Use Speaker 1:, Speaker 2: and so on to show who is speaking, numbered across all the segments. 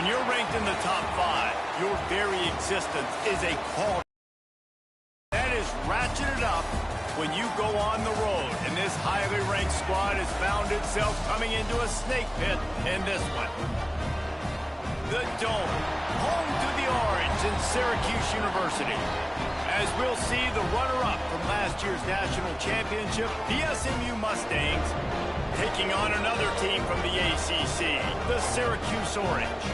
Speaker 1: When you're ranked in the top 5, your very existence is a call. That is ratcheted up when you go on the road, and this highly ranked squad has found itself coming into a snake pit in this one. The Dome, home to the Orange in Syracuse University. As we'll see the runner-up from last year's national championship, the SMU Mustangs, taking on another team from the ACC, the Syracuse Orange.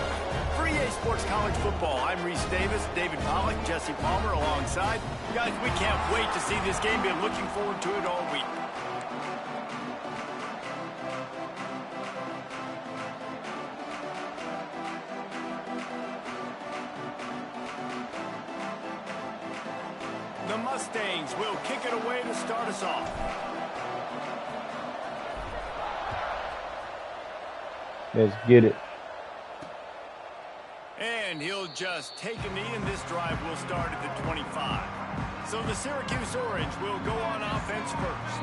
Speaker 1: For EA Sports College Football, I'm Reese Davis, David Pollack, Jesse Palmer alongside. Guys, we can't wait to see this game. Been looking forward to it all week. The Mustangs will kick it away to start us off.
Speaker 2: Let's get it.
Speaker 1: And he'll just take a knee, and this drive will start at the 25. So the Syracuse Orange will go on offense first.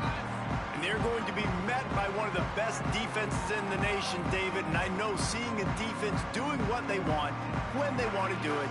Speaker 1: And they're going to be met by one of the best defenses in the nation, David. And I know seeing a defense doing what they want, when they want to do it,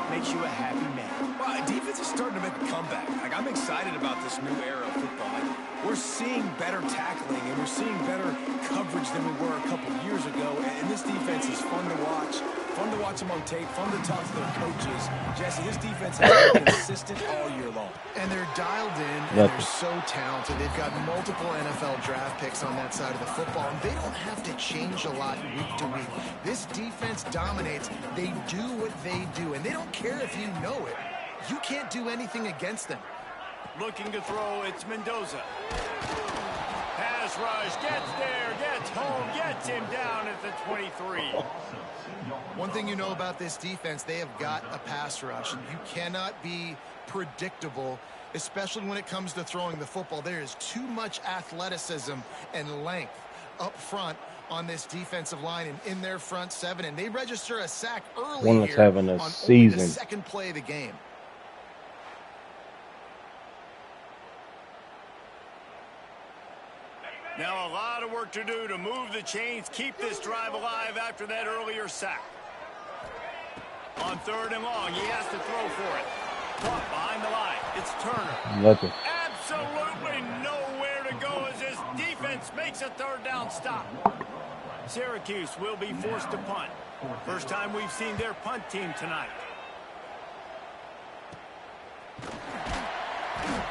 Speaker 1: makes you a happy man.
Speaker 3: Well, defense is starting to make a comeback. Like, I'm excited about this new era of football. Like, we're seeing better tackling, and we're seeing better coverage than we were a couple years ago. And this defense is fun to watch. Fun to watch them on tape. Fun to talk to their coaches. Jesse, this defense has been consistent all year long.
Speaker 4: And they're dialed in, and they're so talented. They've got multiple NFL draft picks on that side of the football, and they don't have to change a lot week to week. This defense dominates. They do what they do, and they don't care if you know it. You can't do anything against them.
Speaker 1: Looking to throw, it's Mendoza. Pass rush, gets there, gets home, gets him down at the 23.
Speaker 4: One thing you know about this defense, they have got a pass rush, and you cannot be predictable, especially when it comes to throwing the football. There is too much athleticism and length up front on this defensive line and in their front seven, and they register a sack early
Speaker 2: One was
Speaker 4: here
Speaker 2: having a
Speaker 4: on
Speaker 2: season.
Speaker 4: only the second play of the game.
Speaker 1: Now a lot of work to do to move the chains, keep this drive alive after that earlier sack. On 3rd and long, he has to throw for it. Caught behind the line. It's Turner.
Speaker 2: Nothing.
Speaker 1: Absolutely nowhere to go as this defense makes a 3rd down stop. Syracuse will be forced to punt. First time we've seen their punt team tonight.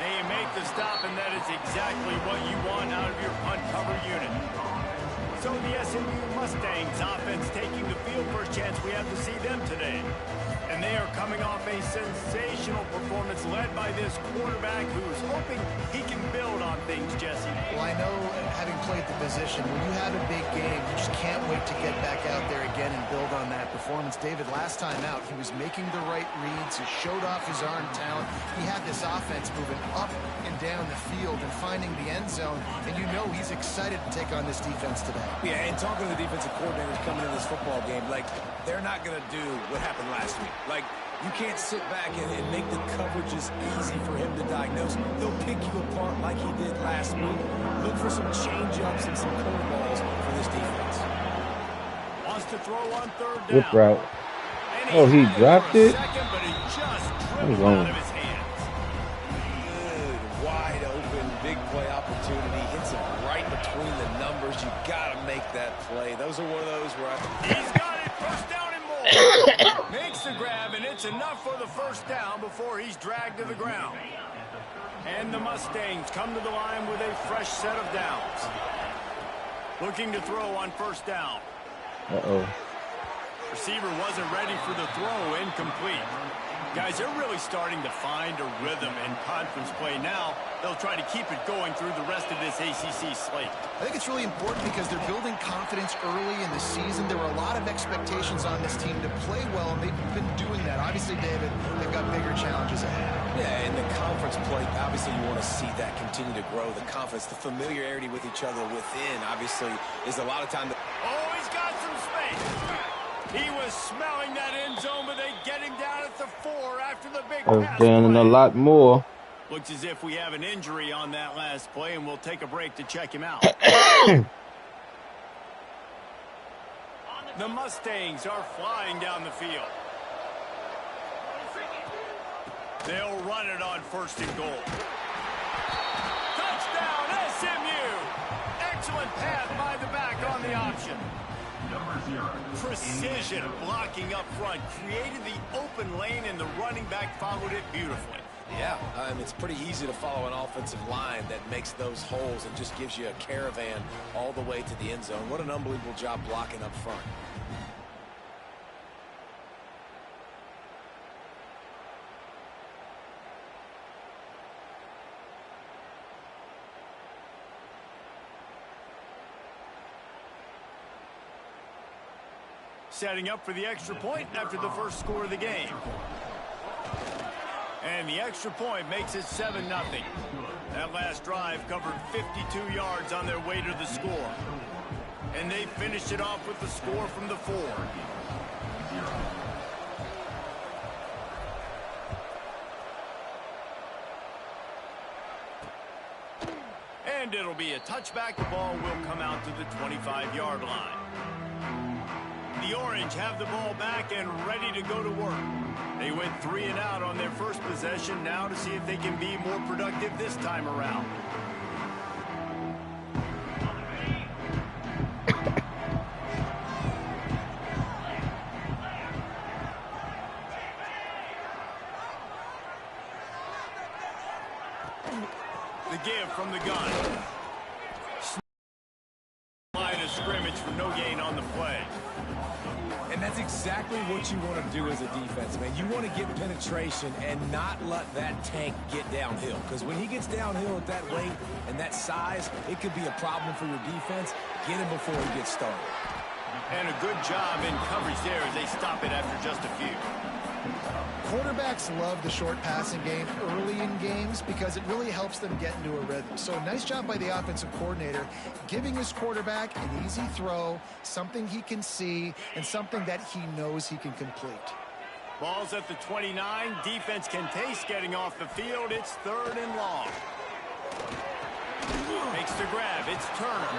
Speaker 1: They make the stop, and that is exactly what you want out of your punt cover unit. So the SMU Mustangs offense taking the field. First chance we have to see them today. And they are coming off a sensational performance led by this quarterback who's hoping he can build on things, Jesse.
Speaker 4: Well, I know, having played the position, when you have a big game, you just can't wait to get back out there again and build on that performance. David, last time out, he was making the right reads. He showed off his arm talent. He had this offense moving up and down the field and finding the end zone. And you know he's excited to take on this defense today.
Speaker 3: Yeah, and talking to the defensive coordinators coming in this football game, like, they're not going to do what happened last week. Like, you can't sit back and make the coverages easy for him to diagnose. They'll pick you apart like he did last week. Look for some change-ups and some curveballs for this defense.
Speaker 1: Wants to throw on 3rd down.
Speaker 2: Whip route. Oh, he dropped it?
Speaker 1: Second, but he just
Speaker 2: What
Speaker 1: dribbled
Speaker 2: is wrong?
Speaker 1: out of his hands.
Speaker 3: Good, wide open, big play opportunity. Hits him right between the numbers. You got to make that play. Those are one of those where
Speaker 1: He's got it. First down and more. Makes the grab, and it's enough for the first down before he's dragged to the ground. And the Mustangs come to the line with a fresh set of downs. Looking to throw on 1st down.
Speaker 2: Uh-oh.
Speaker 1: Receiver wasn't ready for the throw, incomplete. Guys, they're really starting to find a rhythm in conference play now. They'll try to keep it going through the rest of this ACC slate.
Speaker 4: I think it's really important because they're building confidence early in the season. There were a lot of expectations on this team to play well, and they've been doing that. Obviously, David, they've got bigger challenges ahead.
Speaker 3: Yeah, in the conference play, obviously you want to see that continue to grow. The confidence, the familiarity with each other within, obviously, is a lot of time.
Speaker 1: Oh, he's got some space. He was smelling that end zone, but they get him down at the 4 after the big pass.
Speaker 2: I've done a lot more.
Speaker 1: Looks as if we have an injury on that last play, and we'll take a break to check him out. The Mustangs are flying down the field. They'll run it on 1st and goal. Touchdown, SMU! Excellent pass by the back on the option. Precision blocking up front, created the open lane, and the running back followed it beautifully.
Speaker 3: Yeah, it's pretty easy to follow an offensive line that makes those holes and just gives you a caravan all the way to the end zone. What an unbelievable job blocking up front.
Speaker 1: Setting up for the extra point after the first score of the game. And the extra point makes it 7-0. That last drive covered 52 yards on their way to the score. And they finished it off with the score from the 4. And it'll be a touchback. The ball will come out to the 25-yard line. The Orange have the ball back and ready to go to work. They went 3 and out on their first possession, now to see if they can be more productive this time around. The give from the gun. Line of scrimmage for no gain on the play.
Speaker 3: And that's exactly what you want to do as a defense, man. You want to get penetration and not let that tank get downhill. Because when he gets downhill at that weight and that size, it could be a problem for your defense. Get him before he gets started.
Speaker 1: And a good job in coverage there as they stop it after just a few.
Speaker 4: Quarterbacks love the short passing game early in games because it really helps them get into a rhythm. So nice job by the offensive coordinator giving his quarterback an easy throw, something he can see, and something that he knows he can complete.
Speaker 1: Ball's at the 29. Defense can taste getting off the field. It's 3rd and long. Makes the grab. It's Turner.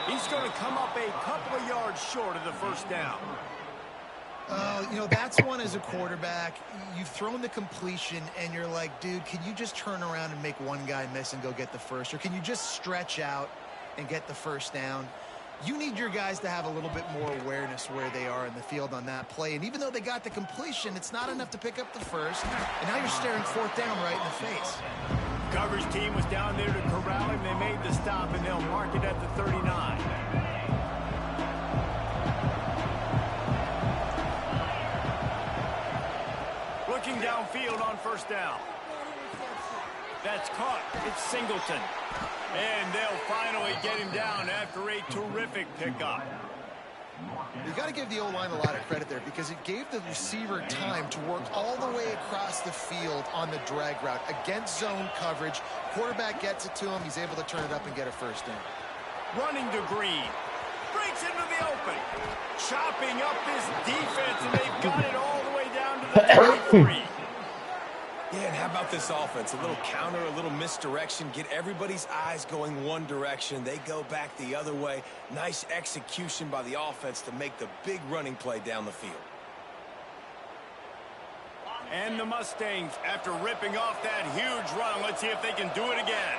Speaker 1: He's going to come up a couple of yards short of the first down.
Speaker 4: You know, that's one as a quarterback. You've thrown the completion, and you're like, dude, can you just turn around and make one guy miss and go get the first? Or can you just stretch out and get the first down? You need your guys to have a little bit more awareness where they are in the field on that play. And even though they got the completion, it's not enough to pick up the first. And now you're staring 4th down right in the face.
Speaker 1: Coverage team was down there to corral him. They made the stop, and they'll mark it at the 39. Looking downfield on first down. That's caught. It's Singleton. And they'll finally get him down after a terrific pickup.
Speaker 4: You got to give the O-line a lot of credit there because it gave the receiver time to work all the way across the field on the drag route against zone coverage. Quarterback gets it to him. He's able to turn it up and get a first down.
Speaker 1: Running to Green. Breaks into the open. Chopping up this defense, and they've got it all the way down to the 23.
Speaker 3: Yeah, and how about this offense? A little counter, a little misdirection. Get everybody's eyes going one direction. They go back the other way. Nice execution by the offense to make the big running play down the field.
Speaker 1: And the Mustangs, after ripping off that huge run, let's see if they can do it again.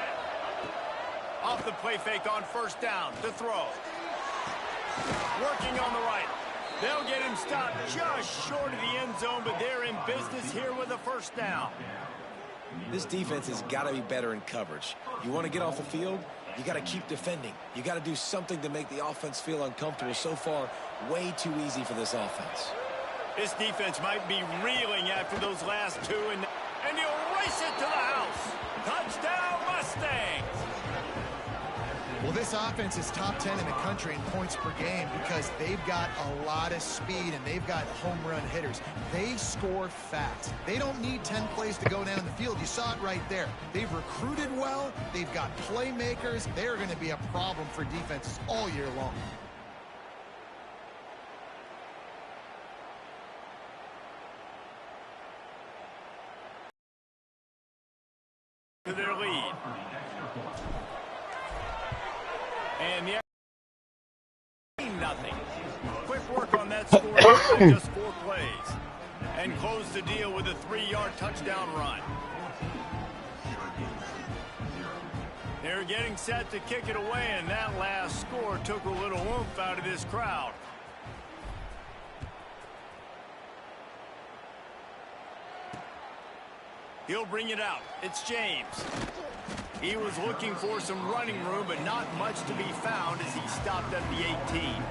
Speaker 1: Off the play fake on first down. To throw. Working on the right. They'll get him stopped just short of the end zone, but they're in business here with a first down.
Speaker 3: This defense has got to be better in coverage. You want to get off the field, you got to keep defending. You got to do something to make the offense feel uncomfortable. So far, way too easy for this offense.
Speaker 1: This defense might be reeling after those last two, and he'll race it to the house. Touchdown, Mustangs!
Speaker 4: Well, this offense is top 10 in the country in points per game because they've got a lot of speed and they've got home run hitters. They score fast. They don't need 10 plays to go down the field. You saw it right there. They've recruited well. They've got playmakers. They're going to be a problem for defenses all year long.
Speaker 1: To their lead. And the nothing. Quick work on that score drive in just 4 plays. And close the deal with a 3-yard touchdown run. They're getting set to kick it away, and that last score took a little oomph out of this crowd. He'll bring it out. It's James. He was looking for some running room, but not much to be found as he stopped at the 18.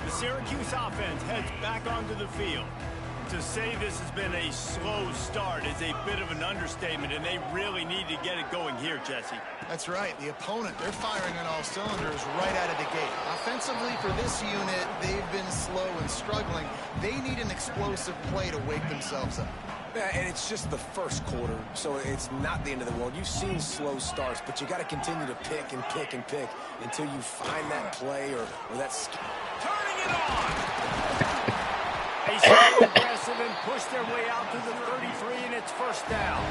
Speaker 1: The Syracuse offense heads back onto the field. To say this has been a slow start is a bit of an understatement, and they really need to get it going here, Jesse.
Speaker 4: That's right. The opponent, they're firing on all cylinders right out of the gate. Offensively, for this unit, they've been slow and struggling. They need an explosive play to wake themselves up.
Speaker 3: Yeah, and it's just the first quarter, so it's not the end of the world. You've seen slow starts, but you got to continue to pick and pick and pick until you find that play or that...
Speaker 1: Turning it on! They stay aggressive and push their way out to the 33, and it's first down.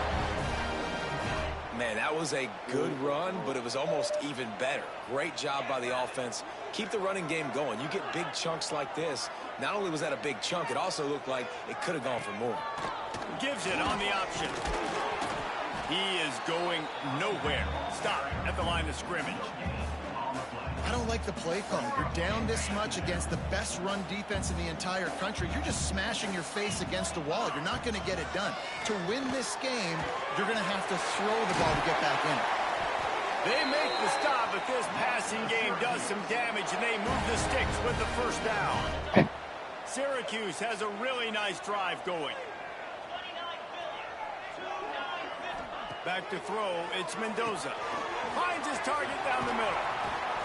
Speaker 3: Man, that was a good run, but it was almost even better. Great job by the offense. Keep the running game going. You get big chunks like this. Not only was that a big chunk, it also looked like it could have gone for more.
Speaker 1: Gives it on the option. He is going nowhere. Stop at the line of scrimmage.
Speaker 4: I don't like the play call. You're down this much against the best run defense in the entire country. You're just smashing your face against the wall. You're not going to get it done. To win this game, you're going to have to throw the ball to get back in.
Speaker 1: They make the stop, but this passing game does some damage, and they move the sticks with the first down. Syracuse has a really nice drive going. Back to throw, it's Mendoza. Finds his target down the middle.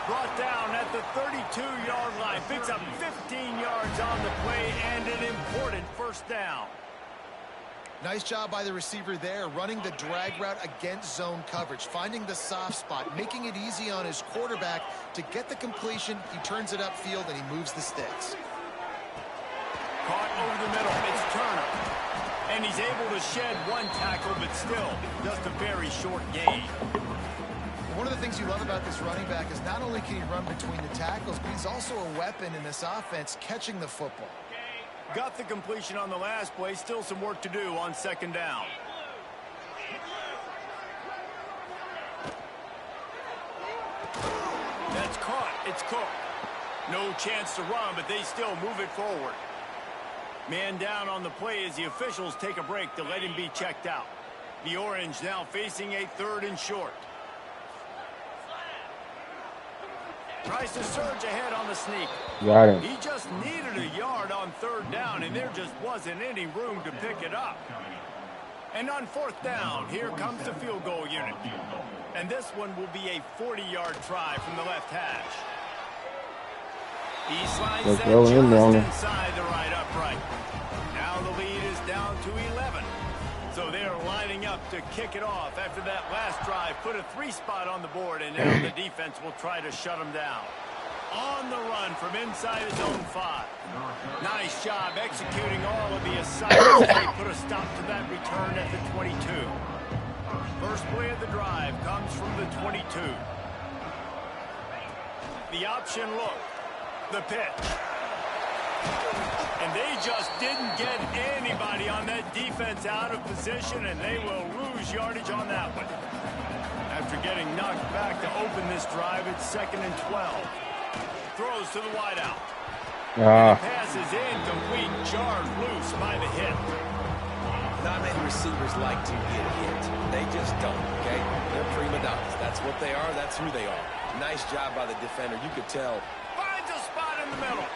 Speaker 1: Brought down at the 32-yard line. Picks up 15 yards on the play and an important first down.
Speaker 4: Nice job by the receiver there, running the drag route against zone coverage, finding the soft spot, making it easy on his quarterback to get the completion. He turns it upfield, and he moves the sticks.
Speaker 1: Caught over the middle. It's Turner. And he's able to shed one tackle, but still just a very short gain.
Speaker 4: One of the things you love about this running back is not only can he run between the tackles, but he's also a weapon in this offense, catching the football.
Speaker 1: Got the completion on the last play. Still some work to do on second down. That's caught. It's Cook. No chance to run, but they still move it forward. Man down on the play as the officials take a break to let him be checked out. The Orange now facing a 3rd and short. Tries to surge ahead on the sneak.
Speaker 2: Got him.
Speaker 1: He just needed a yard on 3rd down, and there just wasn't any room to pick it up. And on 4th down, here comes the field goal unit. And this one will be a 40-yard try from the left hash. He slides that just inside the right upright. Now the lead is down to 11. So they're lining up to kick it off after that last drive. Put a 3-spot on the board, and now the defense will try to shut them down. On the run from inside his own 5. Nice job executing all of the assignments. They put a stop to that return at the 22. First play of the drive comes from the 22. The option look. The pitch. And they just didn't get anybody on that defense out of position, and they will lose yardage on that one. After getting knocked back to open this drive, it's 2nd and 12. Throws to the wideout. The pass is incomplete, jarred loose by the hit.
Speaker 3: Not many receivers like to get hit. They just don't, okay? They're prima donnas. That's what they are. That's who they are. Nice job by the defender. You could tell.
Speaker 1: Finds a spot in the middle.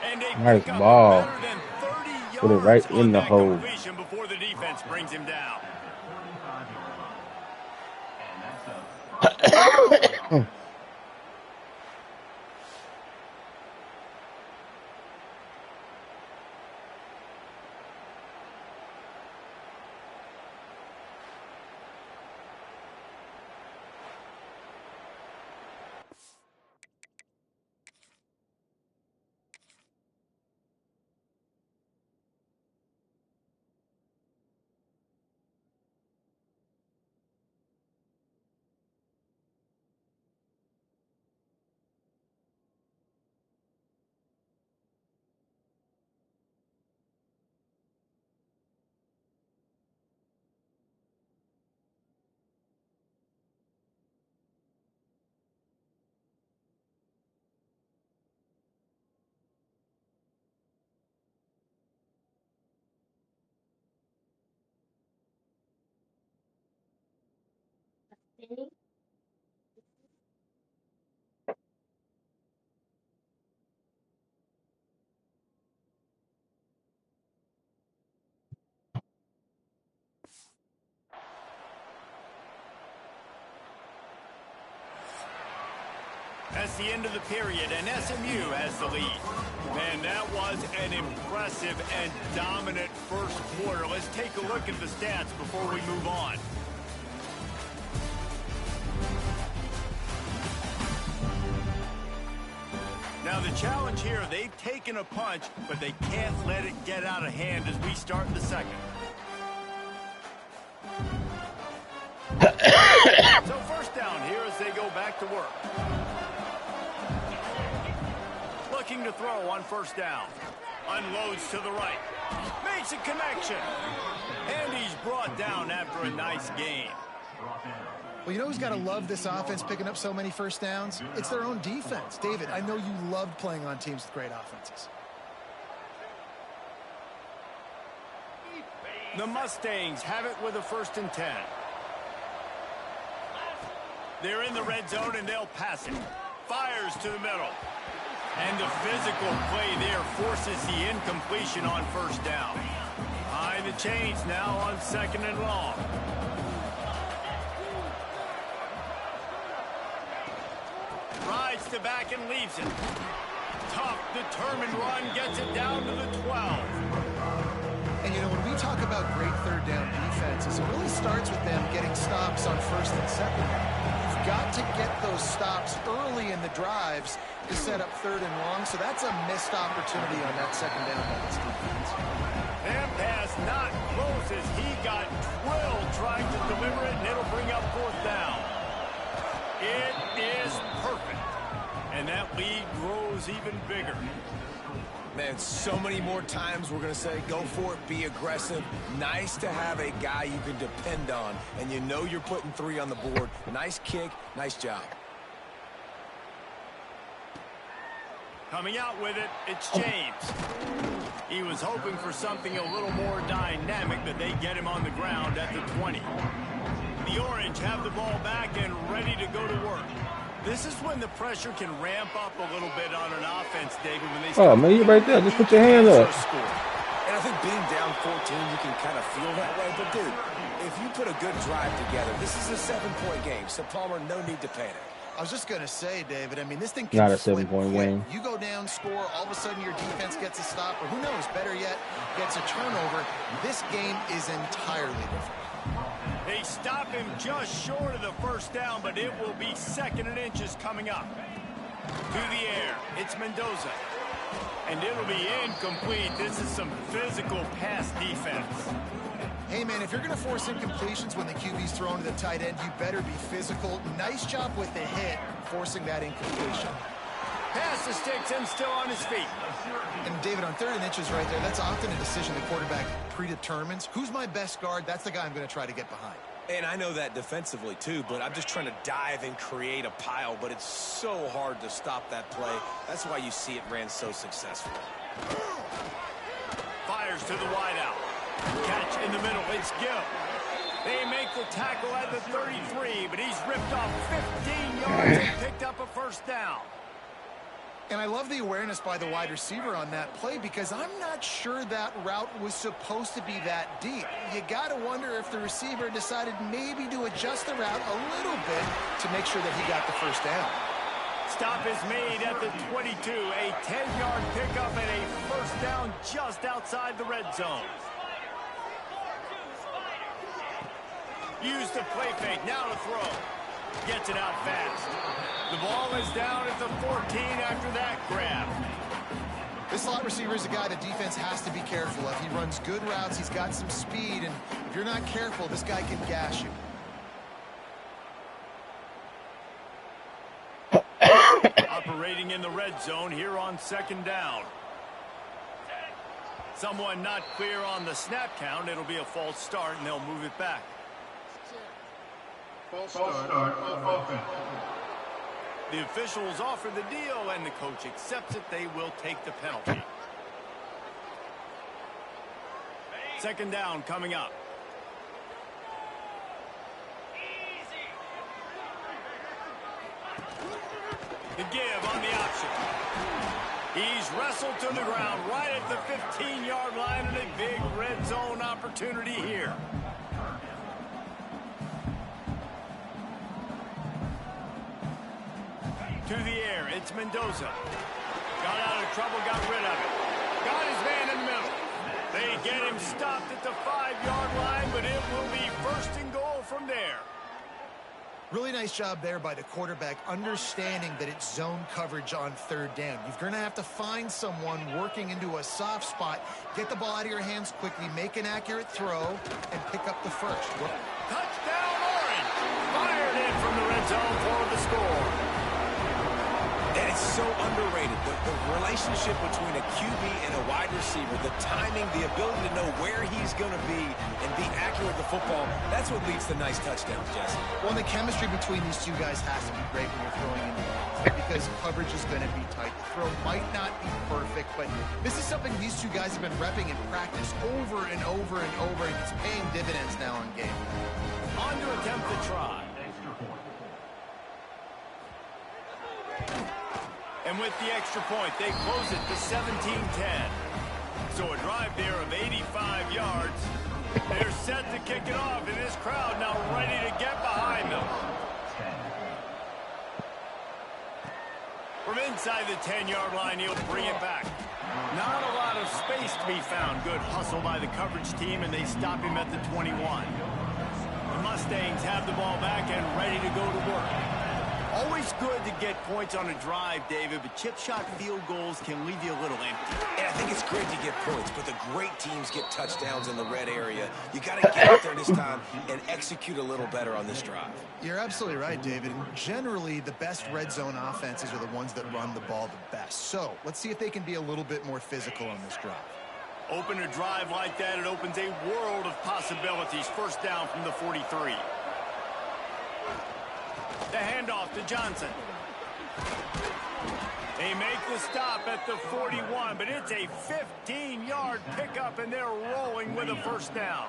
Speaker 1: And they
Speaker 2: nice
Speaker 1: pick up
Speaker 2: ball.
Speaker 1: better than 30 yards.
Speaker 2: Put it right in the hole.
Speaker 1: Before the defense brings him down. That's the end of the period, and SMU has the lead. Man, that was an impressive and dominant first quarter. Let's take a look at the stats before we move on. Now the challenge here, they've taken a punch, but they can't let it get out of hand as we start the second. So first down here as they go back to work. Looking to throw on first down. Unloads to the right. Makes a connection. And he's brought down after a nice gain.
Speaker 4: Well, you know who's got to love this offense picking up so many first downs? It's their own defense. David, I know you loved playing on teams with great offenses.
Speaker 1: The Mustangs have it with a 1st and 10. They're in the red zone and they'll pass it. Fires to the middle. And the physical play there forces the incompletion on first down. Behind the chains now on 2nd and long. Rides to back and leaves it. Tough, determined run gets it down to the 12.
Speaker 4: And, you know, when we talk about great third down defenses, it really starts with them getting stops on 1st and 2nd. You've got to get those stops early in the drives to set up 3rd and long, so that's a missed opportunity on that 2nd down by this defense.
Speaker 1: And pass not close as he got drilled trying to deliver it, and it'll bring up 4th down. It is perfect. And that lead grows even bigger.
Speaker 3: Man, so many more times we're going to say, go for it, be aggressive. Nice to have a guy you can depend on, and you know you're putting 3 on the board. Nice kick, nice job.
Speaker 1: Coming out with it, it's James. He was hoping for something a little more dynamic, but they get him on the ground at the 20. The Orange have the ball back and ready to go to work. This is when the pressure can ramp up a little bit on an offense, David, when they start.
Speaker 2: Oh, man, you right there. Just put your hand up.
Speaker 3: And I think being down 14, you can kind of feel that way. But, dude, if you put a good drive together, this is a 7-point game. So, Palmer, no need to panic.
Speaker 4: I was just going to say, David, I mean, this thing can
Speaker 2: Not a
Speaker 4: flip
Speaker 2: 7-point
Speaker 4: quick.
Speaker 2: game.
Speaker 4: You go down, score, all of a sudden your defense gets a stop, or who knows, better yet, gets a turnover. This game is entirely different.
Speaker 1: They stop him just short of the 1st down, but it will be 2nd and inches coming up. To the air, it's Mendoza. And it'll be incomplete. This is some physical pass defense.
Speaker 4: Hey, man, if you're going to force incompletions when the QB's thrown to the tight end, you better be physical. Nice job with the hit, forcing that incompletion.
Speaker 1: Pass the sticks and still on his feet.
Speaker 4: And, David, on 3rd and inches right there, that's often a decision the quarterback predetermines. Who's my best guard? That's the guy I'm going to try to get behind.
Speaker 3: And I know that defensively, too, but I'm just trying to dive and create a pile, but it's so hard to stop that play. That's why you see it ran so successful.
Speaker 1: Fires to the wideout. Catch in the middle. It's Gill. They make the tackle at the 33, but he's ripped off 15 yards and picked up a 1st down.
Speaker 4: And I love the awareness by the wide receiver on that play because I'm not sure that route was supposed to be that deep. You got to wonder if the receiver decided maybe to adjust the route a little bit to make sure that he got the 1st down.
Speaker 1: Stop is made at the 22. A 10-yard pickup and a 1st down just outside the red zone. Use the play fake. Now to throw. Gets it out fast. The ball is down at the 14 after that grab.
Speaker 4: This slot receiver is a guy the defense has to be careful of. He runs good routes. He's got some speed. And if you're not careful, this guy can gash you.
Speaker 1: Operating in the red zone here on 2nd down. Someone not clear on the snap count. It'll be a false start, and they'll move it back.
Speaker 5: False start on offense.
Speaker 1: The officials offer the deal, and the coach accepts it. They will take the penalty. 2nd down coming up. The give on the option. He's wrestled to the ground right at the 15-yard line, and a big red zone opportunity here. To the air, it's Mendoza. Got out of trouble, got rid of it. Got his man in the middle. They get him stopped at the 5-yard line, but it will be first and goal from there.
Speaker 4: Really nice job there by the quarterback, understanding that it's zone coverage on third down. You're going to have to find someone working into a soft spot, get the ball out of your hands quickly, make an accurate throw, and pick up the first.
Speaker 1: Touchdown, Orange! Fired in from the red zone for the score.
Speaker 3: And it's so underrated. The relationship between a QB and a wide receiver, the timing, the ability to know where he's going to be and be accurate with the football, that's what leads to nice touchdowns, Jesse.
Speaker 4: Well, the chemistry between these two guys has to be great when you're throwing in the ball because coverage is going to be tight. The throw might not be perfect, but this is something these two guys have been repping in practice over and over and over, and it's paying dividends now in game.
Speaker 1: On to attempt the try. And with the extra point, they close it to 17-10. So a drive there of 85 yards. They're set to kick it off, and this crowd now ready to get behind them. From inside the 10-yard line, he'll bring it back. Not a lot of space to be found. Good hustle by the coverage team, and they stop him at the 21. The Mustangs have the ball back and ready to go to work. Always good to get points on a drive, David, but chip shot field goals can leave you a little empty.
Speaker 3: And I think it's great to get points, but the great teams get touchdowns in the red area. You got to get out there this time and execute a little better on this drive.
Speaker 4: You're absolutely right, David. And generally, the best red zone offenses are the ones that run the ball the best. So let's see if they can be a little bit more physical on this drive.
Speaker 1: Open a drive like that, it opens a world of possibilities. First down from the 43. The handoff to Johnson. They make the stop at the 41, but it's a 15-yard pickup, and they're rolling with a first down.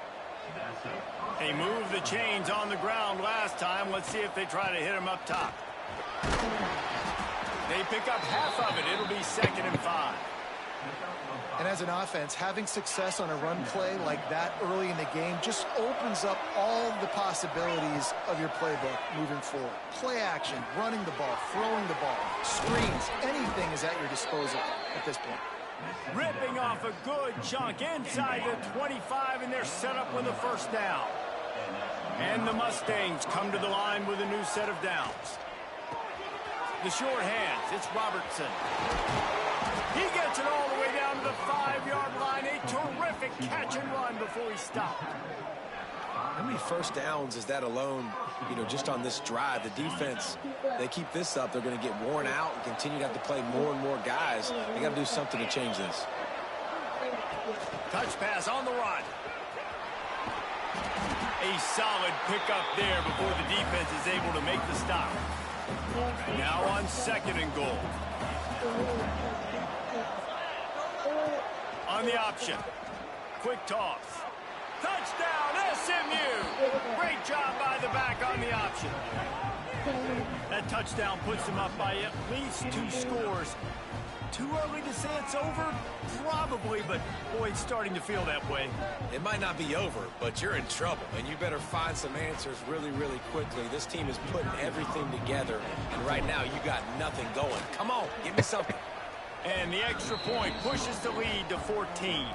Speaker 1: They moved the chains on the ground last time. Let's see if they try to hit him up top. They pick up half of it. It'll be 2nd and 5.
Speaker 4: And as an offense, having success on a run play like that early in the game just opens up all the possibilities of your playbook moving forward. Play action, running the ball, throwing the ball, screens, anything is at your disposal at this point.
Speaker 1: Ripping off a good chunk inside the 25, and they're set up with a first down. And the Mustangs come to the line with a new set of downs. The short hands, it's Robertson. He gets it all the way down to the 5-yard line. A terrific catch and run before he stopped.
Speaker 3: How many first downs is that alone, just on this drive? The defense, they keep this up, they're going to get worn out and continue to have to play more and more guys. They got to do something to change this.
Speaker 1: Touch pass on the run. A solid pickup there before the defense is able to make the stop. Now on 2nd and goal. On the option. Quick toss. Touchdown, SMU! Great job by the back on the option. That touchdown puts them up by at least 2 scores. Too early to say it's over? Probably, but boy, it's starting to feel that way.
Speaker 3: It might not be over, but you're in trouble, and you better find some answers really, really quickly. This team is putting everything together, and right now you got nothing going. Come on, give me something.
Speaker 1: And the extra point pushes the lead to 14.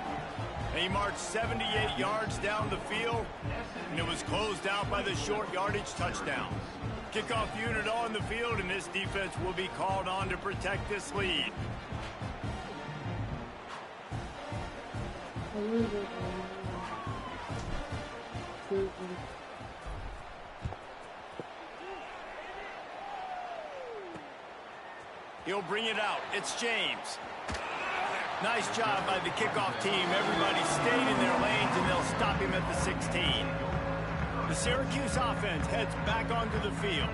Speaker 1: They marched 78 yards down the field, and it was closed out by the short yardage touchdown. Kickoff unit on the field, and this defense will be called on to protect this lead. He'll bring it out. It's James. Nice job by the kickoff team. Everybody stayed in their lanes, and they'll stop him at the 16. The Syracuse offense heads back onto the field.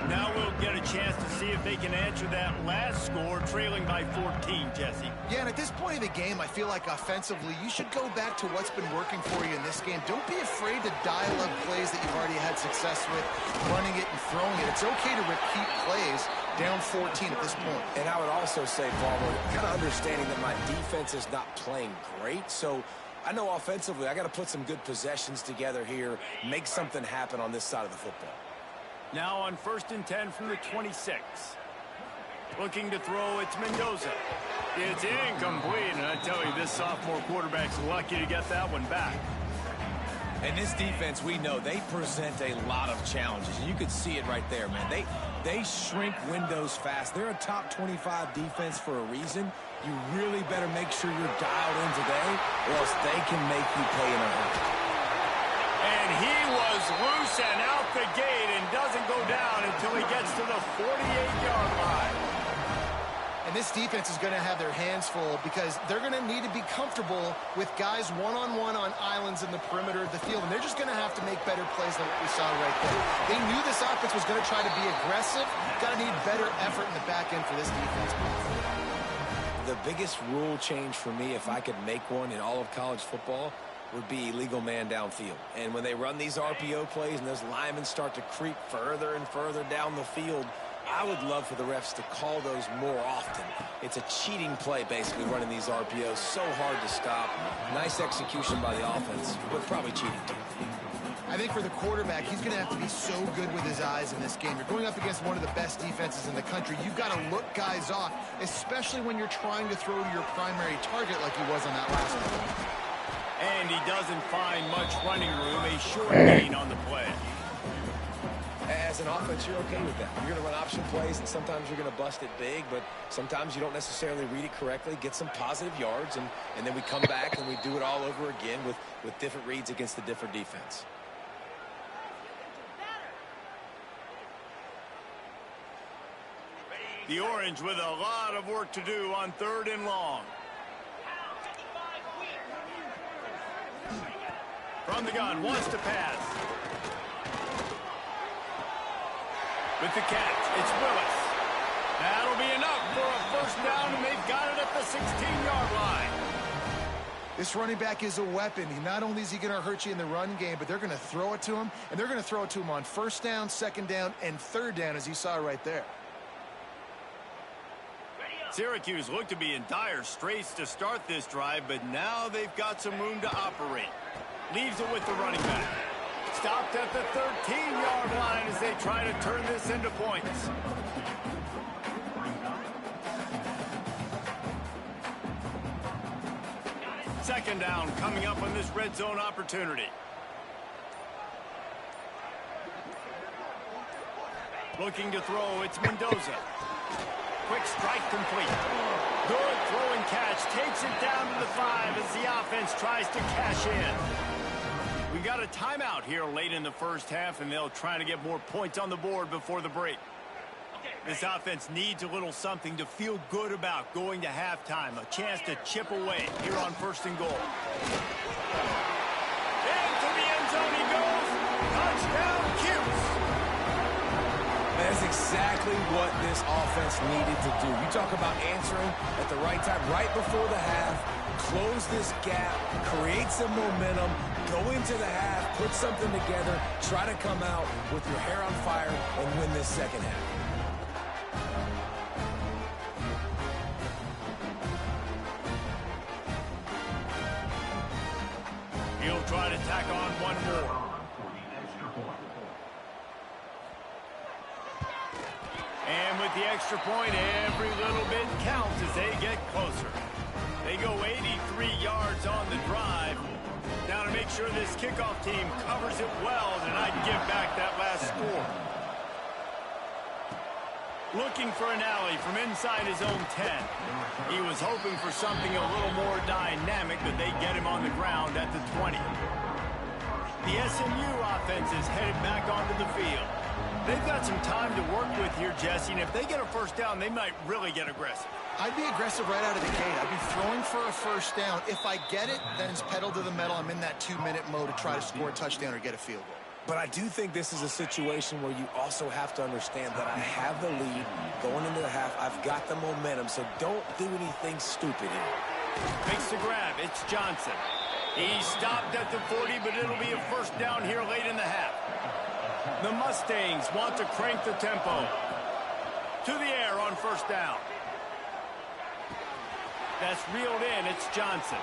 Speaker 1: Now we'll get a chance to see if they can answer that last score, trailing by 14, Jesse.
Speaker 4: Yeah, and at this point of the game, I feel like offensively, you should go back to what's been working for you in this game. Don't be afraid to dial up plays that you've already had success with, running it and throwing it. It's okay to repeat plays down 14 at this point.
Speaker 3: And I would also say, Palmer, kind of understanding that my defense is not playing great, so I know offensively I got to put some good possessions together here, make something happen on this side of the football.
Speaker 1: Now on 1st and 10 from the 26. Looking to throw, it's Mendoza. It's incomplete, and I tell you, this sophomore quarterback's lucky to get that one back.
Speaker 3: And this defense, we know, they present a lot of challenges. And you could see it right there, man. They shrink windows fast. They're a top 25 defense for a reason. You really better make sure you're dialed in today, or else they can make you pay in a hurry.
Speaker 1: And he was loose and out the gate and doesn't go down until he gets to the 48-yard line.
Speaker 4: And this defense is going to have their hands full because they're going to need to be comfortable with guys one-on-one on islands in the perimeter of the field. And they're just going to have to make better plays than what we saw right there. They knew this offense was going to try to be aggressive. Got to need better effort in the back end for this defense.
Speaker 3: The biggest rule change for me, if I could make one in all of college football, would be illegal man downfield. And when they run these RPO plays and those linemen start to creep further and further down the field, I would love for the refs to call those more often. It's a cheating play, basically, running these RPOs. So hard to stop. Nice execution by the offense, but probably cheating too.
Speaker 4: I think for the quarterback, he's going to have to be so good with his eyes in this game. You're going up against one of the best defenses in the country. You've got to look guys off, especially when you're trying to throw to your primary target like he was on that last one.
Speaker 1: And he doesn't find much running room. A short gain on the play.
Speaker 3: As an offense, you're okay with that. You're going to run option plays, and sometimes you're going to bust it big, but sometimes you don't necessarily read it correctly, get some positive yards, and then we come back and we do it all over again with different reads against the different defense.
Speaker 1: The Orange with a lot of work to do on 3rd and long. From the gun, wants to pass. With the catch, it's Willis. That'll be enough for a 1st down, and they've got it at the 16-yard line.
Speaker 4: This running back is a weapon. Not only is he going to hurt you in the run game, but they're going to throw it to him, and they're going to throw it to him on 1st down, 2nd down, and 3rd down, as you saw right there.
Speaker 1: Syracuse looked to be in dire straits to start this drive, but now they've got some room to operate. Leaves it with the running back. Stopped at the 13-yard line as they try to turn this into points. Second down coming up on this red zone opportunity. Looking to throw, it's Mendoza. Quick strike complete. Good throw and catch. Takes it down to the 5 as the offense tries to cash in. We got a timeout here late in the 1st half, and they'll try to get more points on the board before the break. This offense needs a little something to feel good about going to halftime. A chance to chip away here on 1st and goal. Into the end zone he goes. Touchdown, Cuse.
Speaker 3: That's exactly what this offense needed to do. You talk about answering at the right time, right before the half, close this gap, create some momentum, go into the half, put something together, try to come out with your hair on fire and win this 2nd half.
Speaker 1: He'll try to tack on one more. And with the extra point, every little bit counts as they get closer. They go 83 yards on the drive. Now to make sure this kickoff team covers it well, and I'd give back that last score. Looking for an alley from inside his own 10. He was hoping for something a little more dynamic, but they get him on the ground at the 20. The SMU offense is headed back onto the field. They've got some time to work with here, Jesse, and if they get a 1st down, they might really get aggressive.
Speaker 4: I'd be aggressive right out of the gate. I'd be throwing for a 1st down. If I get it, then it's pedal to the metal. I'm in that 2-minute mode to try to score a touchdown or get a field goal.
Speaker 3: But I do think this is a situation where you also have to understand that I have the lead going into the half. I've got the momentum, so don't do anything stupid here.
Speaker 1: Makes the grab. It's Johnson. He stopped at the 40, but it'll be a 1st down here late in the half. The Mustangs want to crank the tempo. To the air on first down. That's reeled in. It's Johnson.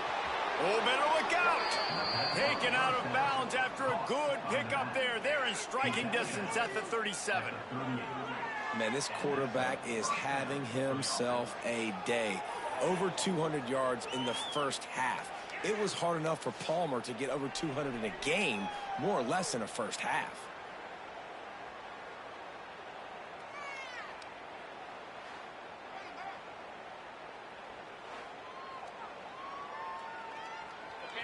Speaker 1: Oh, better look out. Taken out of bounds after a good pickup there. They're in striking distance at the 37.
Speaker 3: Man, this quarterback is having himself a day. Over 200 yards in the first half. It was hard enough for Palmer to get over 200 in a game, more or less in a first half.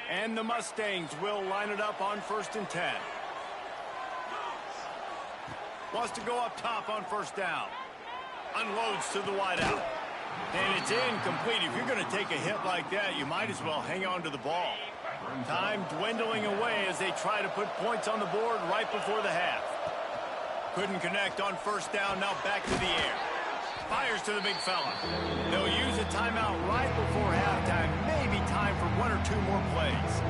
Speaker 1: And the Mustangs will line it up on 1st and 10. Wants to go up top on first down. Unloads to the wideout. And it's incomplete. If you're going to take a hit like that, you might as well hang on to the ball. Time dwindling away as they try to put points on the board right before the half. Couldn't connect on first down. Now back to the air. Fires to the big fella. They'll use a timeout right before halftime. Maybe time for 1 or 2 more plays.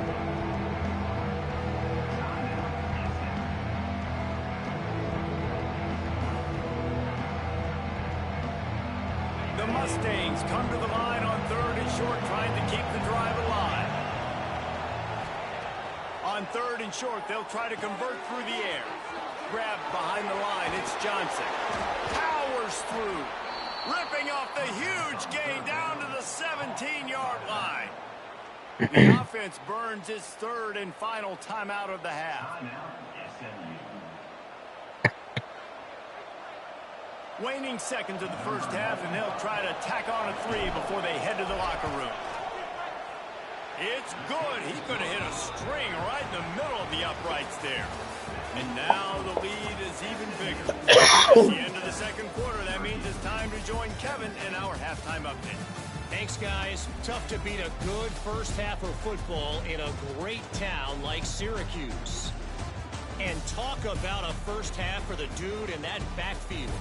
Speaker 1: The Mustangs come to the line on 3rd and short, trying to keep the drive alive. On 3rd and short, they'll try to convert through the air. Grabbed behind the line, it's Johnson. Powers through. Ripping off the huge gain down to the 17-yard line. The offense burns its 3rd and final timeout of the half. Waning seconds of the first half, and they'll try to tack on a 3 before they head to the locker room. It's good. He's going to hit a string right in the middle of the uprights there. And now the lead is even bigger. At the end of the second quarter, that means it's time to join Kevin in our halftime update.
Speaker 6: Thanks, guys. Tough to beat a good first half of football in a great town like Syracuse. And talk about a first half for the dude in that backfield.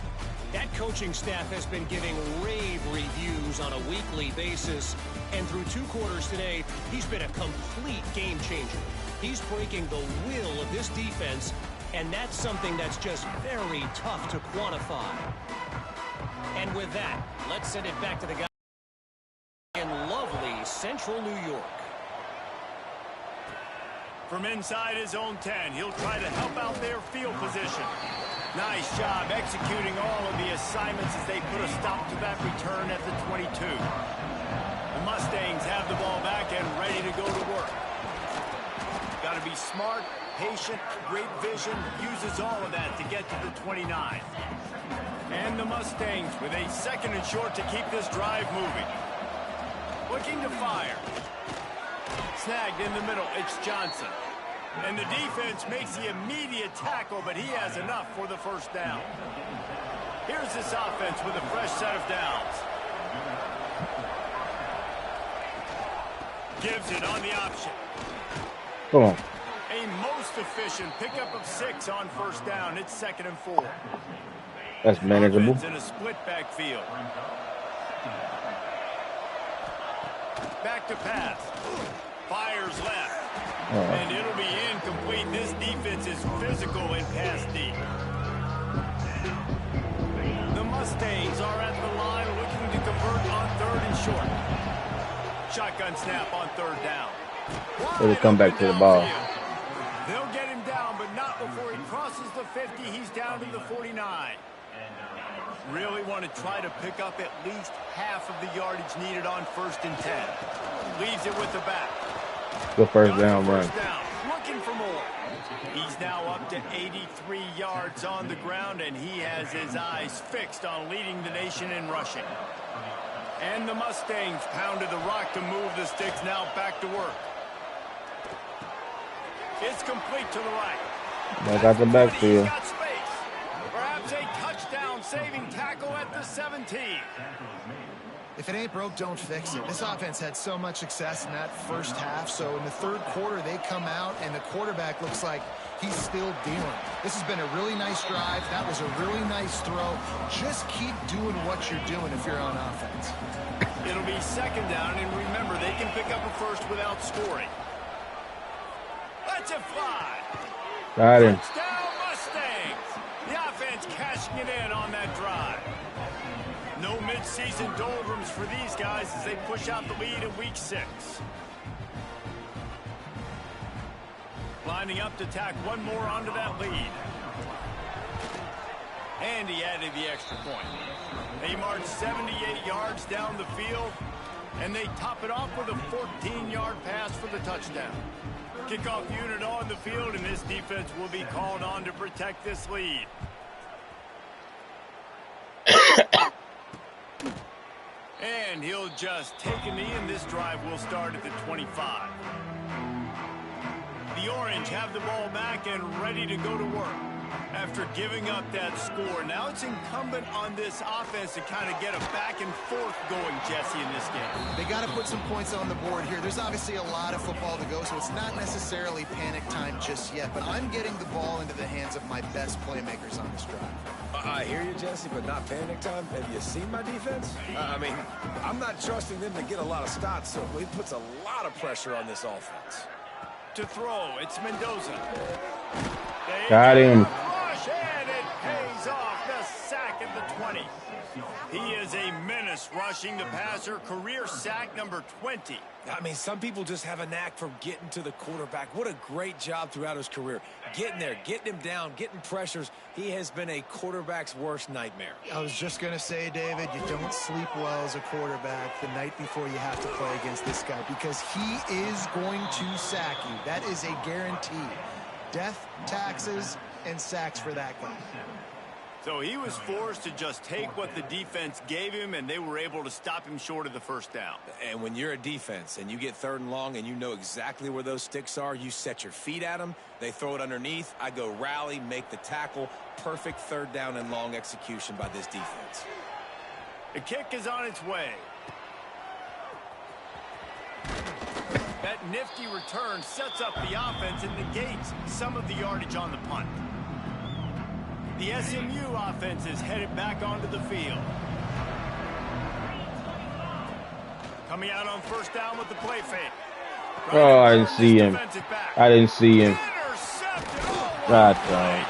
Speaker 6: That coaching staff has been giving rave reviews on a weekly basis. And through 2 quarters today, he's been a complete game changer. He's breaking the will of this defense, and that's something that's just very tough to quantify. And with that, let's send it back to the guy in lovely central New York.
Speaker 1: From inside his own 10, he'll try to help out their field position. Nice job executing all of the assignments as they put a stop to that return at the 22. The Mustangs have the ball back and ready to go to work. Got to be smart, patient, great vision, uses all of that to get to the 29. And the Mustangs with a 2nd and short to keep this drive moving. Looking to fire. Snagged in the middle, it's Johnson. And the defense makes the immediate tackle, but he has enough for the first down. Here's this offense with a fresh set of downs. Gives it on the option.
Speaker 2: Come on.
Speaker 1: A most efficient pickup of 6 on first down. It's 2nd and 4.
Speaker 2: That's manageable.
Speaker 1: Offense in a split backfield. Back to pass. Fires left. And it'll be incomplete. This defense is physical in pass D. The Mustangs are at the line looking to convert on 3rd and short. Shotgun snap on 3rd down.
Speaker 2: It'll come back to the ball.
Speaker 1: They'll get him down, but not before he crosses the 50. He's down to the 49. Really want to try to pick up at least half of the yardage needed on 1st and 10. Leaves it with the back.
Speaker 2: Good first down run.
Speaker 1: Looking for more. He's now up to 83 yards on the ground, and he has his eyes fixed on leading the nation in rushing. And the Mustangs pounded the rock to move the sticks. Now back to work. It's complete to the right.
Speaker 2: I got the backfield.
Speaker 1: Perhaps a touchdown-saving tackle at the 17.
Speaker 4: If it ain't broke, don't fix it. This offense had so much success in that first half, so in the 3rd quarter, they come out, and the quarterback looks like he's still dealing. This has been a really nice drive. That was a really nice throw. Just keep doing what you're doing if you're on offense.
Speaker 1: It'll be 2nd down, and remember, they can pick up a first without scoring. Let's it fly.
Speaker 2: Got him.
Speaker 1: Touchdown Mustangs. The offense cashing it in on that drive. No mid-season doldrums for these guys as they push out the lead in week 6. Lining up to tack one more onto that lead. And he added the extra point. They march 78 yards down the field, and they top it off with a 14-yard pass for the touchdown. Kickoff unit on the field, and this defense will be called on to protect this lead. And he'll just take a knee, and this drive will start at the 25. The Orange have the ball back and ready to go to work. After giving up that score, now it's incumbent on this offense to kind of get a back and forth going, Jesse, in this game.
Speaker 4: They got to put some points on the board here. There's obviously a lot of football to go, so it's not necessarily panic time just yet, but I'm getting the ball into the hands of my best playmakers on this drive.
Speaker 3: I hear you, Jesse, but not panic time. Have you seen my defense? I mean, I'm not trusting them to get a lot of stops, so it puts a lot of pressure on this offense.
Speaker 1: To throw, it's Mendoza.
Speaker 2: Got him.
Speaker 1: And it pays off. The sack at the 20. He is a menace rushing the passer. Career sack number 20.
Speaker 3: I mean, some people just have a knack for getting to the quarterback. What a great job throughout his career. Getting there, getting him down, getting pressures. He has been a quarterback's worst nightmare.
Speaker 4: I was just going to say, David, you don't sleep well as a quarterback the night before you have to play against this guy because he is going to sack you. That is a guarantee. Death, taxes, and sacks for that guy.
Speaker 1: So he was forced to just take what the defense gave him, and they were able to stop him short of the first down.
Speaker 3: And when you're a defense and you get 3rd and long and you know exactly where those sticks are, you set your feet at them, they throw it underneath, I go rally, make the tackle. Perfect 3rd down and long execution by this defense.
Speaker 1: The kick is on its way. That nifty return sets up the offense and negates some of the yardage on the punt. The SMU offense is headed back onto the field. Coming out on 1st down with the play fake.
Speaker 2: Oh, I didn't see him. I didn't see him. God damn.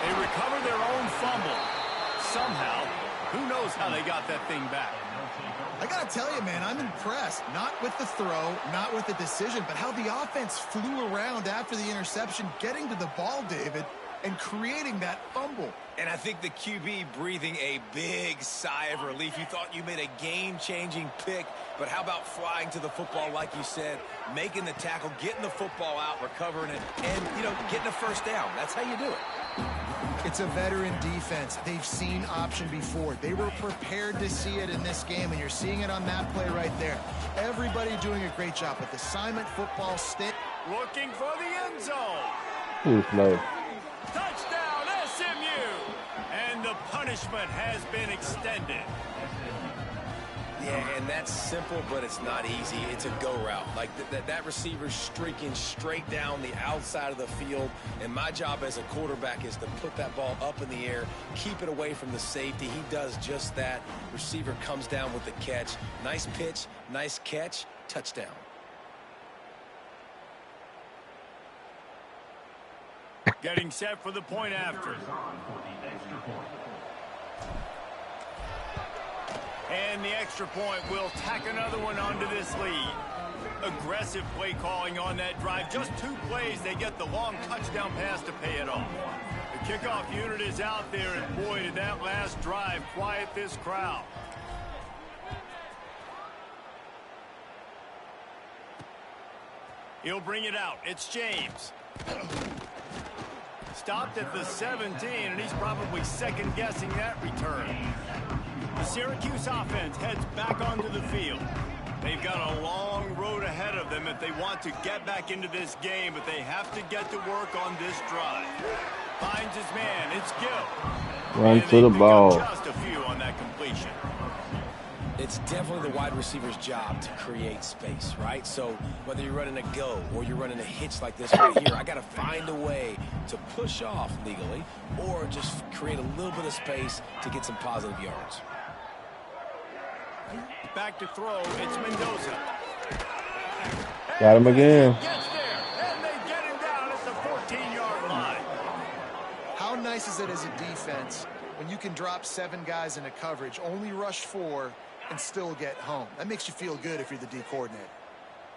Speaker 1: They recover their own fumble. Somehow, who knows how they got that thing back.
Speaker 4: I got to tell you, man, I'm impressed. Not with the throw, not with the decision, but how the offense flew around after the interception, getting to the ball, David, and creating that fumble.
Speaker 3: And I think the QB breathing a big sigh of relief. You thought you made a game-changing pick, but how about flying to the football, like you said, making the tackle, getting the football out, recovering it, and, you know, getting a 1st down. That's how you do it.
Speaker 4: It's a veteran defense. They've seen option before. They were prepared to see it in this game, and you're seeing it on that play right there. Everybody doing a great job with assignment football stick.
Speaker 1: Looking for the end zone.
Speaker 2: Too slow.
Speaker 1: Touchdown, SMU. And the punishment has been extended.
Speaker 3: Yeah, and that's simple, but it's not easy. It's a go route. Like that receiver's streaking straight down the outside of the field, and my job as a quarterback is to put that ball up in the air, keep it away from the safety. He does just that. Receiver comes down with the catch. Nice pitch, nice catch, touchdown.
Speaker 1: Getting set for the point after. And the extra point will tack another one onto this lead. Aggressive play calling on that drive. Just 2 plays, they get the long touchdown pass to pay it off. The kickoff unit is out there, and boy, did that last drive quiet this crowd. He'll bring it out. It's James. Stopped at the 17, and he's probably second-guessing that return. The Syracuse offense heads back onto the field. They've got a long road ahead of them if they want to get back into this game, but they have to get to work on this drive. Finds his man. It's Gill.
Speaker 2: Run to the ball.
Speaker 1: Just a few on that completion.
Speaker 3: It's definitely the wide receiver's job to create space, right? So whether you're running a go or you're running a hitch like this right here, I got to find a way to push off legally or just create a little bit of space to get some positive yards.
Speaker 1: Back to throw, it's Mendoza.
Speaker 2: Got him again.
Speaker 1: Gets there, and they get him down at the 14-yard line.
Speaker 4: How nice is it as a defense when you can drop 7 guys into coverage, only rush 4, and still get home. That makes you feel good if you're the D coordinator.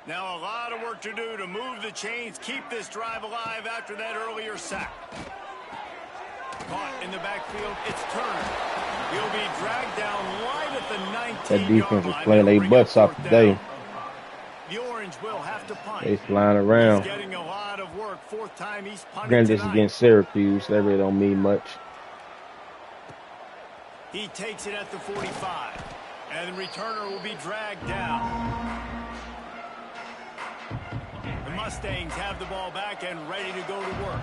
Speaker 1: Now a lot of work to do to move the chains, keep this drive alive after that earlier sack. Caught in the backfield, it's Turner. He'll be dragged down right at the 19-yard line.
Speaker 2: That defense is playing their butts off today.
Speaker 1: The Orange will have to punt.
Speaker 2: They flying around.
Speaker 1: He's getting a lot of work. 4th time he's punted
Speaker 2: Granted, this
Speaker 1: tonight.
Speaker 2: against Syracuse. That really don't mean much.
Speaker 1: He takes it at the 45. And the returner will be dragged down. The Mustangs have the ball back and ready to go to work.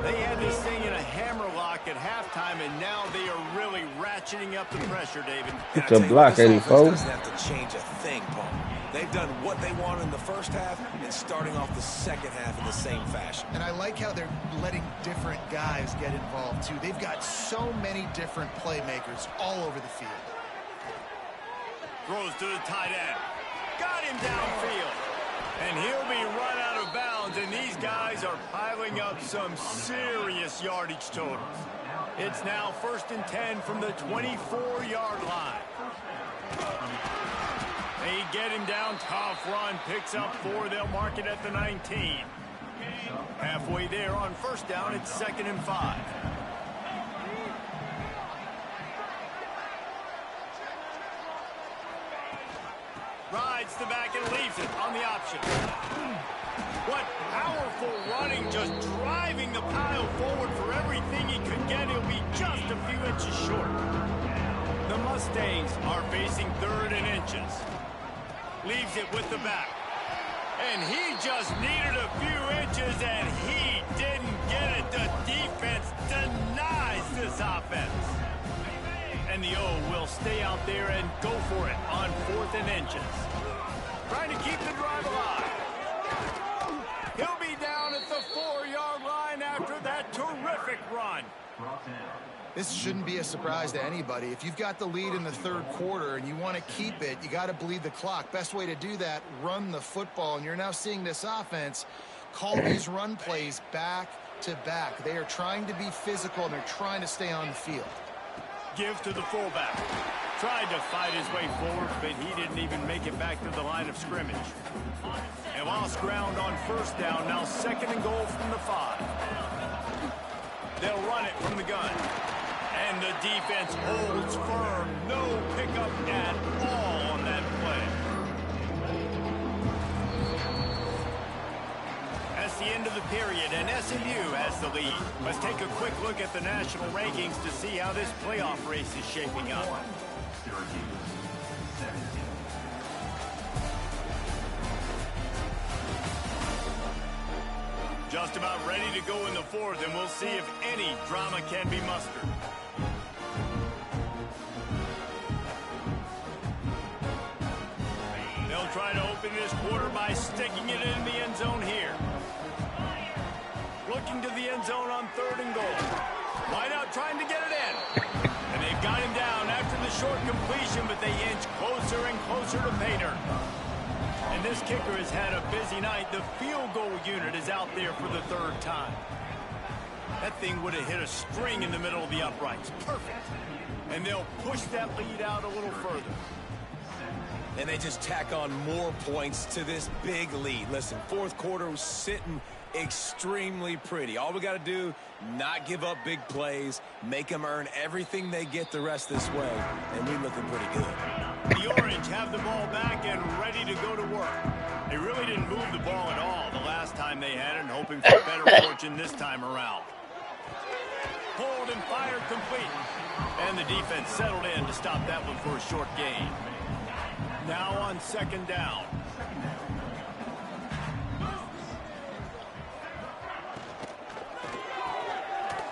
Speaker 1: They had this thing in a hammerlock at halftime, and now they are really ratcheting up the pressure, David.
Speaker 2: It's a block, 84.
Speaker 3: Doesn't have to change a thing, Paul. They've done what they wanted in the first half and starting off the second half in the same fashion.
Speaker 4: And I like how they're letting different guys get involved, too. They've got so many different playmakers all over the field.
Speaker 1: Throws to the tight end. Got him downfield. And he'll be run out of bounds, and these guys are piling up some serious yardage totals. It's now 1st and 10 from the 24-yard line. They get him down, tough run, picks up 4. They'll mark it at the 19. Halfway there on 1st down, it's 2nd and 5. Rides the back and leaves it on the option. What powerful running, just driving the pile forward for everything he could get. He'll be just a few inches short. The Mustangs are facing 3rd and inches. Leaves it with the back. And he just needed a few inches, and he didn't get it. The defense denies this offense. And the O will stay out there and go for it on 4th and inches. Trying to keep the drive alive. He'll be down at the 4-yard line after that terrific run.
Speaker 4: This shouldn't be a surprise to anybody. If you've got the lead in the 3rd quarter and you want to keep it, you got to bleed the clock. Best way to do that, run the football. And you're now seeing this offense call these run plays back to back. They are trying to be physical, and they're trying to stay on the field.
Speaker 1: Give to the fullback. Tried to fight his way forward, but he didn't even make it back to the line of scrimmage. And lost ground on 1st down. Now 2nd and goal from the 5. They'll run it from the gun. And the defense holds firm. No pickup at all on that play. That's the end of the period, and SMU has the lead. Let's take a quick look at the national rankings to see how this playoff race is shaping up. Just about ready to go in the 4th, and we'll see if any drama can be mustered. They'll try to open this quarter by sticking it in the end zone here. Looking to the end zone on 3rd and goal. Wide out trying to get it in. And they've got him down after the short completion, but they inch closer and closer to pay dirt. And this kicker has had a busy night. The field goal unit is out there for the 3rd time. That thing would have hit a string in the middle of the uprights. Perfect. And they'll push that lead out a little further.
Speaker 3: And they just tack on more points to this big lead. Listen, 4th quarter was sitting extremely pretty. All we got to do, not give up big plays, make them earn everything they get the rest this way, and we're looking pretty good.
Speaker 1: The Orange have the ball back and ready to go to work. They really didn't move the ball at all the last time they had it, and hoping for better fortune this time around. Pulled and fired complete. And the defense settled in to stop that one for a short gain. Now on 2nd down.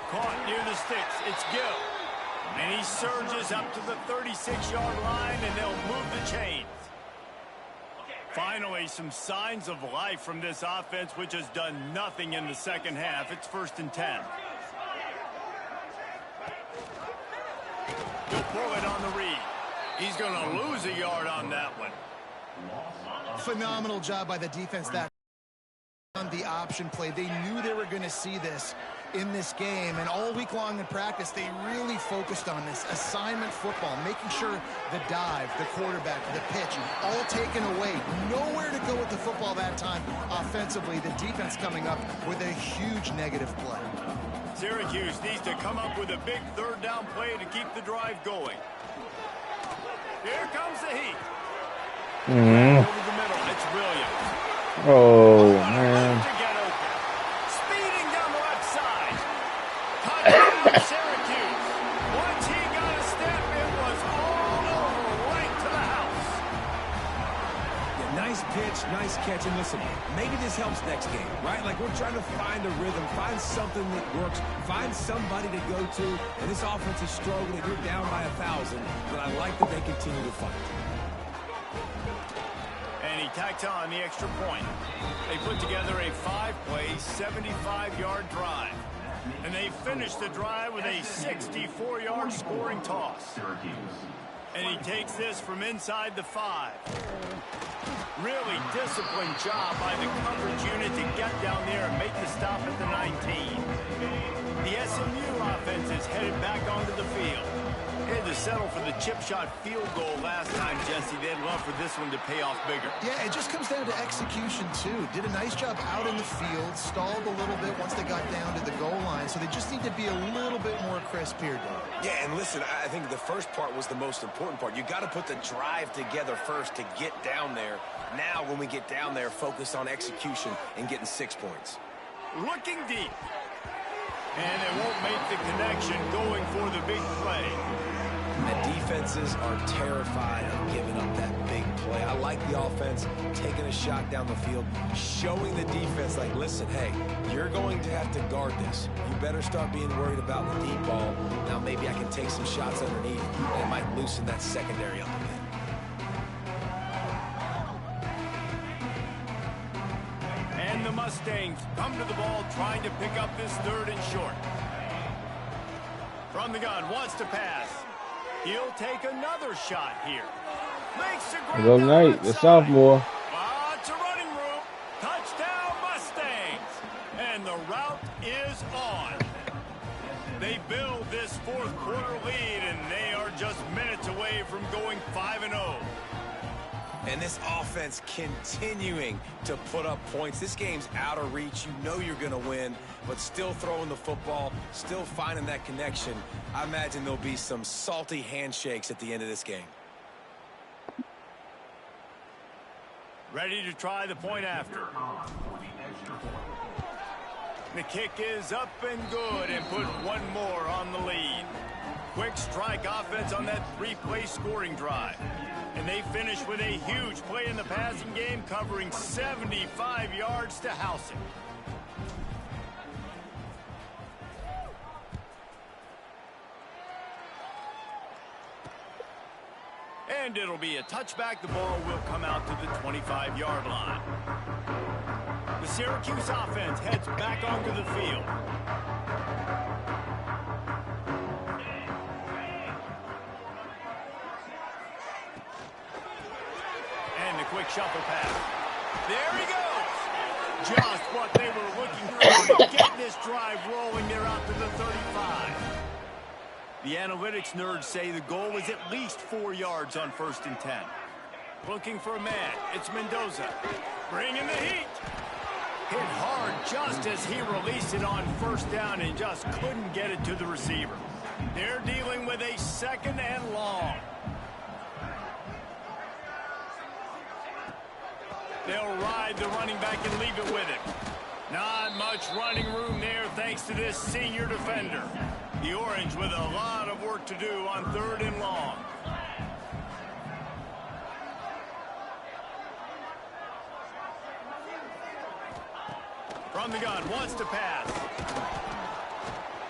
Speaker 1: Caught near the sticks. It's Gill. And he surges up to the 36-yard line, and they'll move the chains. Finally, some signs of life from this offense, which has done nothing in the 2nd half. It's 1st and 10. He'll pull it on the read. He's going to lose a yard on that one.
Speaker 4: Phenomenal job by the defense that on the option play. They knew they were going to see this in this game, and all week long in practice, they really focused on this assignment football, making sure the dive, the quarterback, the pitch, all taken away. Nowhere to go with the football that time offensively. The defense coming up with a huge negative play.
Speaker 1: Syracuse needs to come up with a big third down play to keep the drive going. Here comes the heat. Over the middle, it's Williams.
Speaker 2: Oh, man.
Speaker 1: To get open. Speeding down the left side. Touchdown, Syracuse. Once he got a step, it was all over, right to the house.
Speaker 3: Yeah, nice pitch, nice catch. And listen, maybe this helps next game, right? Like, we're trying to find a rhythm, find something that works, find somebody to go to. And this offense is struggling. You're down by 1,000, but I like that they continue to fight.
Speaker 1: And he tacked on the extra point. They put together a 5-play, 75-yard drive. And they finished the drive with a 64-yard scoring toss. And he takes this from inside the 5. Really disciplined job by the coverage unit to get down there and make the stop at the 19. The SMU offense is headed back onto the field. They had to settle for the chip shot field goal last time, Jesse. They'd love for this one to pay off bigger.
Speaker 4: Yeah, it just comes down to execution, too. Did a nice job out in the field, stalled a little bit once they got down to the goal line, so they just need to be a little bit more crisp here, Dave.
Speaker 3: Yeah, and listen, I think the first part was the most important part. You got to put the drive together first to get down there. Now, when we get down there, focus on execution and getting 6 points.
Speaker 1: Looking deep. And they won't make the connection going for the big play.
Speaker 3: And defenses are terrified of giving up that big play. I like the offense taking a shot down the field, showing the defense, like, listen, hey, you're going to have to guard this. You better start being worried about the deep ball. Now maybe I can take some shots underneath, and it might loosen that secondary a little bit.
Speaker 1: And the Mustangs come to the ball trying to pick up this 3rd and short. From the gun, wants to pass. He'll take another shot here. Makes a great
Speaker 2: Good night, the sophomore.
Speaker 1: Lots of running room. Touchdown, Mustangs. And the route is on. They build this 4th quarter lead, and they are just minutes away from going 5-0.
Speaker 3: And this offense continuing to put up points. This game's out of reach. You know you're going to win, but still throwing the football, still finding that connection. I imagine there'll be some salty handshakes at the end of this game.
Speaker 1: Ready to try the point after. The kick is up and good, and put one more on the lead. Quick strike offense on that 3-play scoring drive. And they finish with a huge play in the passing game, covering 75 yards to house it. And it'll be a touchback. The ball will come out to the 25-yard line. The Syracuse offense heads back onto the field. And the quick shuffle pass. There he goes. Just what they were looking for to get this drive rolling. They're out to the 35. The analytics nerds say the goal is at least 4 yards on 1st and 10. Looking for a man. It's Mendoza. Bringing the heat. Hit hard just as he released it on 1st down and just couldn't get it to the receiver. They're dealing with a 2nd and long. They'll ride the running back and leave it with him. Not much running room there thanks to this senior defender. The Orange with a lot of work to do on 3rd and long. From the gun, wants to pass.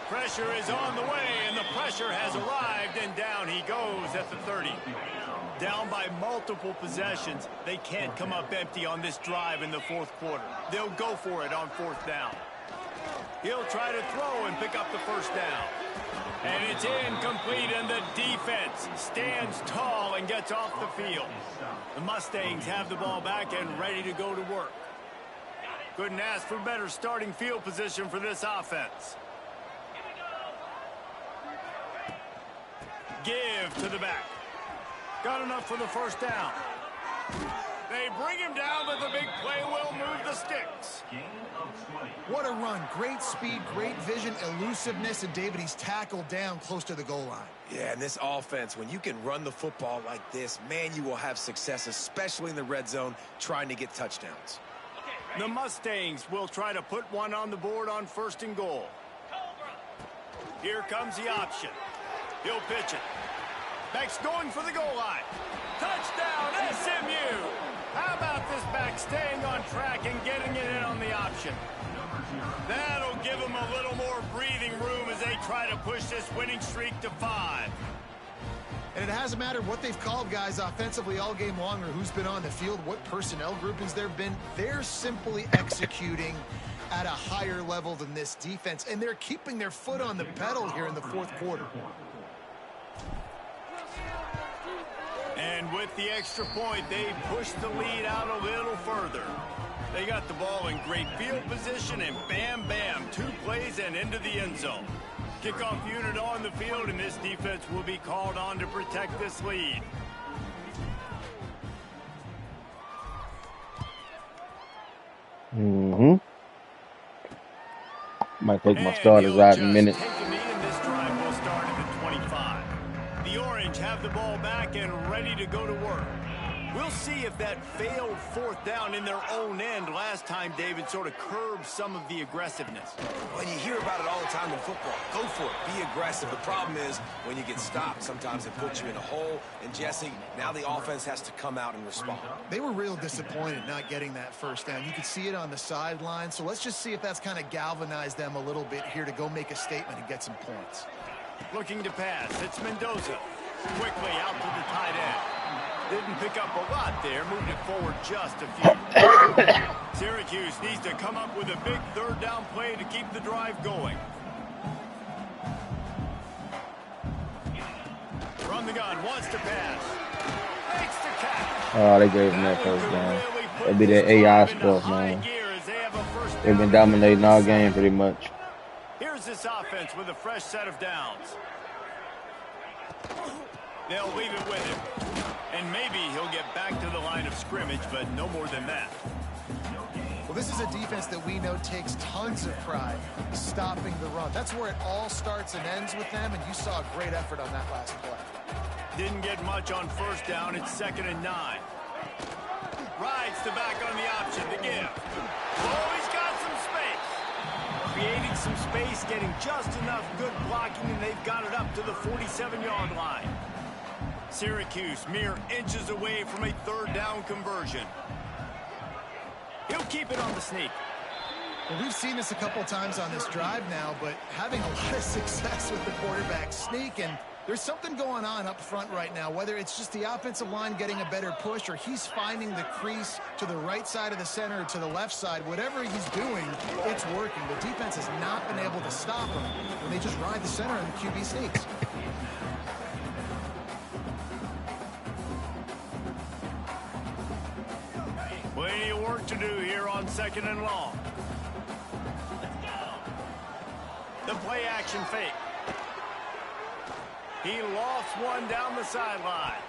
Speaker 1: Pressure is on the way, and the pressure has arrived, and down he goes at the 30. Down by multiple possessions. They can't come up empty on this drive in the 4th quarter. They'll go for it on 4th down. He'll try to throw and pick up the 1st down. And it's incomplete, and the defense stands tall and gets off the field. The Mustangs have the ball back and ready to go to work. Couldn't ask for better starting field position for this offense. Give to the back. Got enough for the first down. They bring him down, but the big play will move the sticks.
Speaker 4: What a run. Great speed, great vision, elusiveness, and David, he's tackled down close to the goal line.
Speaker 3: Yeah, and this offense, when you can run the football like this, man, you will have success, especially in the red zone, trying to get touchdowns.
Speaker 1: The Mustangs will try to put one on the board on 1st and goal. Here comes the option. He'll pitch it. Back's going for the goal line. Touchdown, SMU! How about this back staying on track and getting it in on the option? That'll give them a little more breathing room as they try to push this winning streak to 5.
Speaker 4: And it hasn't mattered what they've called guys offensively all game long or who's been on the field, what personnel groupings there have been. They're simply executing at a higher level than this defense, and they're keeping their foot on the pedal here in the 4th quarter.
Speaker 1: And with the extra point, they push the lead out a little further. They got the ball in great field position, and bam, bam, 2 plays and into the end zone. Kickoff unit on the field, and this defense will be called on to protect this lead.
Speaker 2: Might take my starters out in a minute.
Speaker 1: This drive will start at the 25. The Orange have the ball back and ready to go to work. We'll see if that failed 4th down in their own end last time, David, sort of curbed some of the aggressiveness.
Speaker 3: Well, you hear about it all the time in football. Go for it. Be aggressive. The problem is when you get stopped, sometimes it puts you in a hole. And, Jesse, now the offense has to come out and respond.
Speaker 4: They were real disappointed not getting that 1st down. You could see it on the sideline. So let's just see if that's kind of galvanized them a little bit here to go make a statement and get some points.
Speaker 1: Looking to pass. It's Mendoza. Quickly out to the tight end. Didn't pick up a lot there, moved it forward just a few. Syracuse needs to come up with a big 3rd down play to keep the drive going. From the gun, wants to pass. Makes the catch.
Speaker 2: Oh, they gave him that 1st down. It'll be that AI stuff, man. They've been dominating our game pretty much.
Speaker 1: Here's this offense with a fresh set of downs. They'll leave it with him. And maybe he'll get back to the line of scrimmage, but no more than that.
Speaker 4: Well, this is a defense that we know takes tons of pride stopping the run. That's where it all starts and ends with them, and you saw a great effort on that last play.
Speaker 1: Didn't get much on 1st down. It's 2nd and 9. Rides the back on the option to give. Oh, he's got some space. Creating some space, getting just enough good blocking, and they've got it up to the 47-yard line. Syracuse mere inches away from a 3rd down conversion. He'll keep it on the sneak.
Speaker 4: Well, we've seen this a couple times on this drive now, but having a lot of success with the quarterback sneak, and there's something going on up front right now, whether it's just the offensive line getting a better push or he's finding the crease to the right side of the center or to the left side. Whatever he's doing, it's working. The defense has not been able to stop him when they just ride the center and the QB sneaks.
Speaker 1: Plenty of work to do here on 2nd and long. The play action fake. He lost one down the sideline.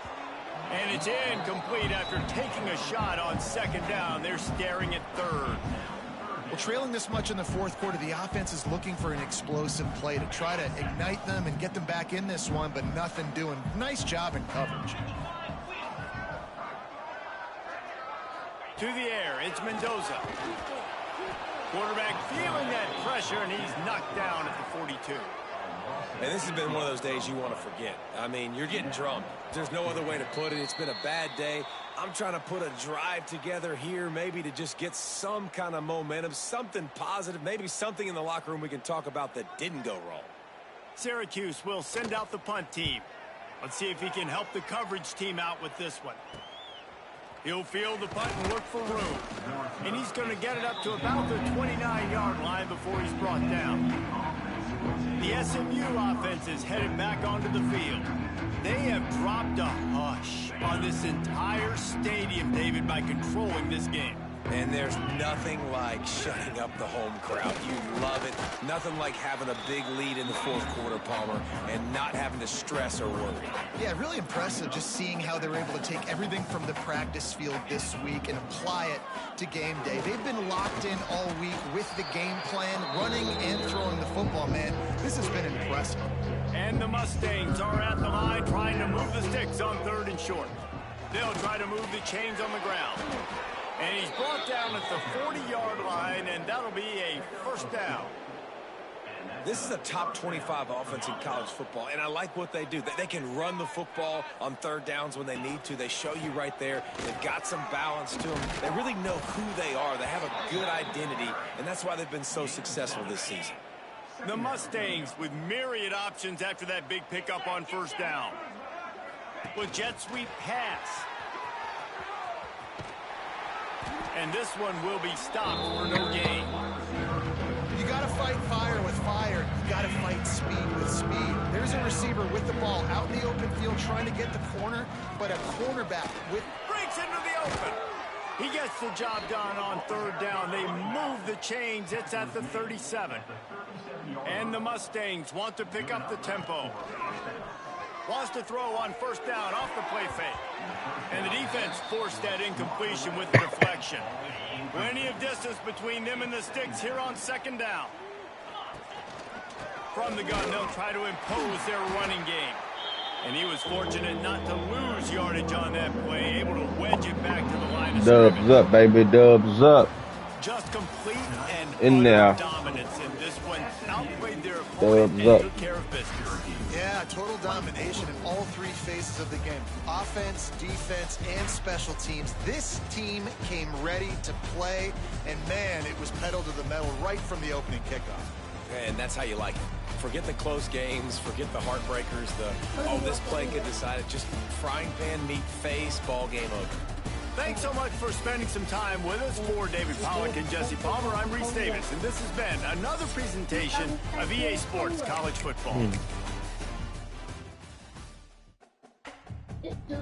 Speaker 1: And it's incomplete after taking a shot on 2nd down. They're staring at 3rd.
Speaker 4: Well, trailing this much in the 4th quarter, the offense is looking for an explosive play to try to ignite them and get them back in this one, but nothing doing. Nice job in coverage.
Speaker 1: To the air, it's Mendoza. Quarterback feeling that pressure, and he's knocked down at the 42.
Speaker 3: And this has been one of those days you want to forget. I mean, you're getting drunk. There's no other way to put it. It's been a bad day. I'm trying to put a drive together here, maybe to just get some kind of momentum, something positive, maybe something in the locker room we can talk about that didn't go wrong.
Speaker 1: Syracuse will send out the punt team. Let's see if he can help the coverage team out with this one. He'll field the punt and look for room. And he's going to get it up to about the 29-yard line before he's brought down. The SMU offense is headed back onto the field. They have dropped a hush on this entire stadium, David, by controlling this game.
Speaker 3: And there's nothing like shutting up the home crowd. You love it. Nothing like having a big lead in the fourth quarter, Palmer, and not having to stress or worry.
Speaker 4: Yeah, really impressive just seeing how they were able to take everything from the practice field this week and apply it to game day. They've been locked in all week with the game plan, running and throwing the football, man. This has been impressive.
Speaker 1: And the Mustangs are at the line trying to move the sticks on 3rd and short. They'll try to move the chains on the ground. And he's brought down at the 40-yard line, and that'll be a first down.
Speaker 3: This is a top 25 offense in college football, and I like what they do. They can run the football on 3rd downs when they need to. They show you right there. They've got some balance to them. They really know who they are. They have a good identity, and that's why they've been so successful this season.
Speaker 1: The Mustangs with myriad options after that big pickup on 1st down. With jet sweep pass. And this one will be stopped for no gain.
Speaker 4: You got to fight fire with fire. You got to fight speed with speed. There's a receiver with the ball out in the open field trying to get the corner, but a cornerback with...
Speaker 1: breaks into the open. He gets the job done on 3rd down. They move the chains. It's at the 37. And the Mustangs want to pick up the tempo. Wants to throw on 1st down off the play fake. And the defense forced that incompletion with the deflection. Plenty of distance between them and the sticks here on 2nd down. From the gun, they'll try to impose their running game. And he was fortunate not to lose yardage on that play, able to wedge it back to the line of scrimmage.
Speaker 2: Dubs up, baby, dubs up.
Speaker 1: Just complete and
Speaker 2: In there.
Speaker 1: dominance in this one. Outplayed their opponent and took care of business.
Speaker 4: Yeah, total domination in all 3 phases of the game. Offense, defense, and special teams. This team came ready to play, and man, it was pedal to the metal right from the opening kickoff.
Speaker 3: And that's how you like it. Forget the close games, forget the heartbreakers, this play could decide it. Just frying pan, meat face, ball game over.
Speaker 1: Thanks so much for spending some time with us. For David Pollack and Jesse Palmer, I'm Reese Davis, and this has been another presentation of EA Sports College Football.
Speaker 7: Just do